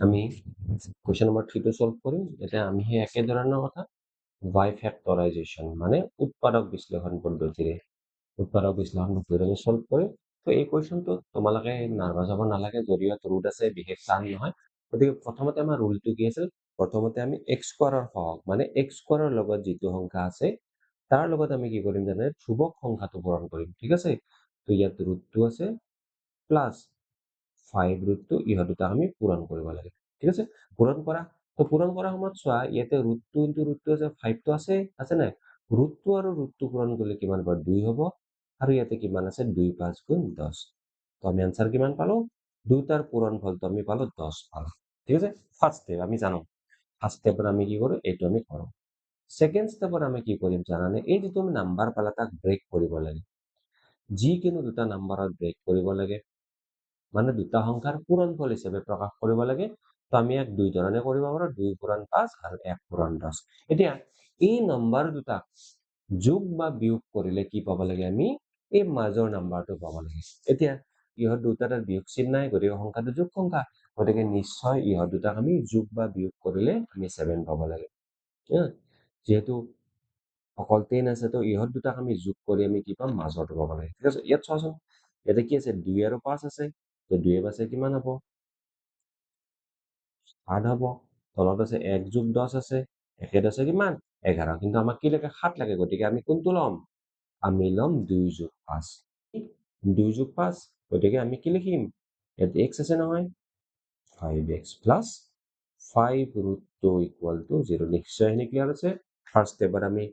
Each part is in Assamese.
আমি কোয়েশ্চন নাম্বার 3 টো সলভ করি। এটা আমি একে ধরনের কথা y ফ্যাক্টরাইজেশন মানে উৎপাদক বিশ্লেষণ পদ্ধতিৰে উৎপাদক বিশ্লেষণ পদ্ধতিৰে সলভ কৰি। তো এই কোয়েশ্চনটো তোমালোকে নাৰ্ভাছ হ'ব নালাগে, যদিও ৰুট আছে, বিশেষ টান নহয়। গতিকে প্ৰথমতে আমাৰ ৰুলটো কি আছিল? প্ৰথমতে আমি x স্কোৱাৰৰ সহগ মানে x স্কোৱাৰৰ লগত যিটো সংখ্যা আছে তাৰ লগত আমি কি কৰিম জানে? ধ্ৰুৱক সংখ্যাটো পূৰণ কৰিম। ঠিক আছে? তো ইয়াত ৰুটটো আছে প্লাস 5 ৰুটটো ইহঁত দুটা আমি পূৰণ কৰিব লাগে। ঠিক আছে? পূৰণ কৰা সময়ত চোৱা ইয়াতে ৰুটটো ইনটু ৰুটটো আছে 5 টো আছে নাই? ৰুটটো আৰু ৰুটটো পূৰণ কৰিলে কিমান হ'ব? 2 হ'ব। আৰু ইয়াতে কিমান আছে? 2 5 গুণ 10। তো আমি আনসাৰ কিমান পালো? দুটাৰ পূৰণ ফলটো আমি পালো 10 পালো। ঠিক আছে? ফাৰ্স্ট স্টেপ আমি জানো। ফাৰ্স্ট স্টেপত আমি কি কৰো? এইটো আমি কৰো। সেকেন্ড স্টেপত আমি কি কৰিম জানানে? এই যিটো আমি নাম্বাৰ পালা তাক ব্ৰেক কৰিব লাগে। যিকোনো দুটা নাম্বাৰত ব্ৰেক কৰিব লাগে। মানে দুটা সংখ্যাৰ পূৰণফল হিচাপে প্ৰকাশ কৰিব লাগে। তো আমি ইয়াক দুই ধৰণে কৰিব পাৰো, 2 পূৰণ 5 আৰু 1 পূৰণ 10। এতিয়া এই নম্বৰ দুটাক যোগ বা বিয়োগ কৰিলে কি পাব লাগে? আমি এই মাজৰ নাম্বাৰটো পাব লাগে। এতিয়া ইহঁত দুটাৰ বিয়োগ চিন নাই, গতিকে সংখ্যাটো যোগ সংখ্যা, গতিকে নিশ্চয় ইহঁত দুটাক আমি যোগ বা বিয়োগ কৰিলে আমি 7 পাব লাগে। যেহেতু অকল 10 আছে, তো ইহঁত দুটাক আমি যোগ কৰি আমি কি পাম? মাজৰটো পাব লাগে। ঠিক আছে? ইয়াত চোৱাচোন, ইয়াতে কি আছে? 2 আৰু 5 আছে। তো 2 এ 5 কিমান হ'ব? 7 হ'ব। তলত আছে 1 যোগ 10 আছে। 1 এ 10 কিমান? 11। কিন্তু আমাক কি লাগে? 7 লাগে, গতিকে আমি কোনটো ল'ম? আমি ল'ম 2 যোগ 5। 2 যোগ 5, গতিকে আমি কি লিখিম? ইয়াত x আছে নহয়, 5x plus 5 root 2 equal to 0। নিশ্চয় এনে ক্লিয়াৰ আছে? ফাৰ্ষ্ট স্টেপত আমি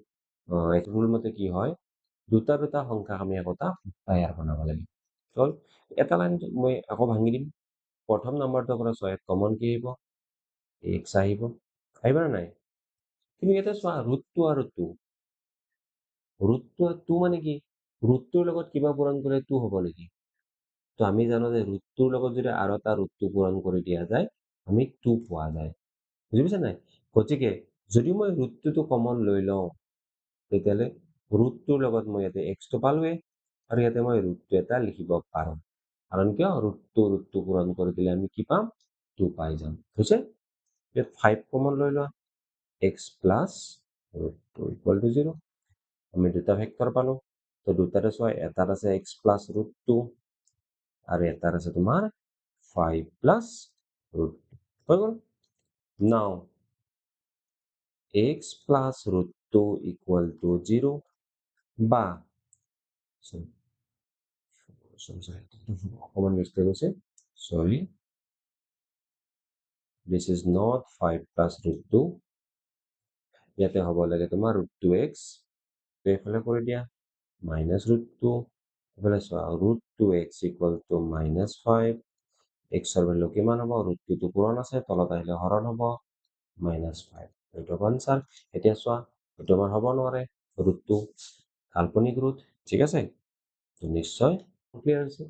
এইটো ৰুল মতে কি হয়? দুটা সংখ্যাক আমি একোটা পায়াৰ বনাব লাগে। চল এটা লাইন মই আকৌ ভাঙি দিম। প্ৰথম নাম্বাৰটোৰ পৰা 6 কমন কি আহিব? x আহিব। আহিব নে নাই? কিন্তু ইয়াতে চোৱা, ৰুটটো আৰু 2 মানে কি? ৰুটটোৰ লগত কিবা পূৰণ কৰিলে 2 হ'ব নেকি? তো আমি জানো যে ৰুটটোৰ লগত যদি আৰু এটা ৰুটটো পূৰণ কৰি দিয়া যায়, আমি 2 পোৱা যায়। বুজি পাইছা নাই? গতিকে যদি মই ৰুটটোতো কমন লৈ লওঁ, তেতিয়াহ'লে ৰুটটোৰ লগত মই ইয়াতে x টো পালোৱে, আৰু ইয়াতে মই ৰুটটো এটা লিখিব পাৰোঁ। কাৰণ কিয়? ৰুটটো পূৰণ কৰি দিলে আমি কি পাম? 2 পাই যাম। হৈছে? ইয়াত 5 কমন লৈ লোৱা, x plus root 2 equal to 0। আমি দুটা ভেক্টৰ পালো। তো দুটাৰে চোৱা, এটাত আছে x প্লাস ৰুট 2 আৰু এটাত আছে তোমাৰ 5 প্লাস ৰুট 2। হৈ গ'ল? নাও x plus root 2 equal to 0 বা অকমান মিষ্টেক হৈছে, sorry, this is not 5 plus root 2। ইয়াতে হ'ব লাগে তোমাৰ root 2x, তো এইফালে কৰি দিয়া minus root 2, এইফালে চোৱা root 2x equal to minus 5, x ৰ ভ্যালু কিমান হ'ব? root 2 টো পূৰণ আছে, তলত আহিলে হৰণ হ'ব, minus 5। এইটো আনসাৰ। এতিয়া চোৱা, এইটো আমাৰ হ'ব নোৱাৰে, root 2 কাল্পনিক root। ঠিক আছে? তো নিশ্চয় ক্লিয়াৰ হৈছে।